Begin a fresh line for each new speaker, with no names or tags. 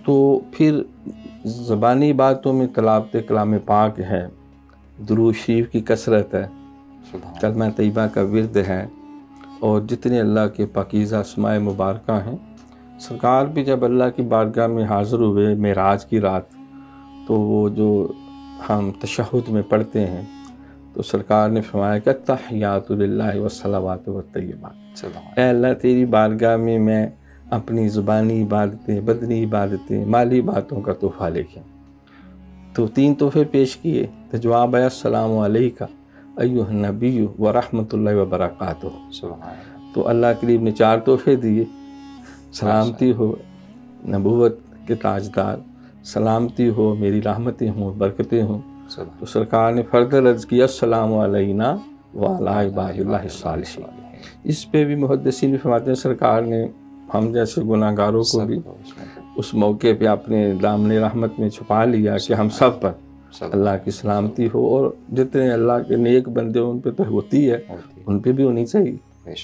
تو پھر زبانی باتوں میں تلاوت کلام پاک ہے، درود شریف کی کثرت ہے، کلمہ طیبہ کا ورد ہے، اور جتنے اللہ کے پاکیزہ اسماء مبارکہ ہیں۔ سرکار بھی جب اللہ کی بارگاہ میں حاضر ہوئے معراج کی رات، تو وہ جو ہم تشہد میں پڑھتے ہیں تو سرکار نے فرمایا کہ التحیات للہ والصلوات والطیبات، اے اللہ تیری بارگاہ میں میں اپنی زبانی عبادتیں، بدنی عبادتیں، مالی باتوں کا تحفہ لے کے، تو 3 تحفے پیش کیے۔ تو جواب ہے السلام علیکہ ایھا النبی ورحمۃ اللہ وبرکاتہ۔ تو اللہ کریم نے 4 تحفے دیے، سلامتی ہو نبوت کے تاجدار، سلامتی ہو میری رحمتیں ہوں، برکتیں ہوں۔ تو سرکار نے فردر عرض کیا السلام علینا وعلی عباد اللہ الصالحین۔ اس پہ بھی محدثین بھی فرماتے ہیں سرکار نے ہم جیسے گناہ گاروں کو بھی اس موقع پہ اپنے دامن رحمت میں چھپا لیا کہ ہم سب پر اللہ کی سلامتی ہو، اور جتنے اللہ کے نیک بندے ان پہ تو ہوتی ہے، ان پہ بھی ہونی چاہیے۔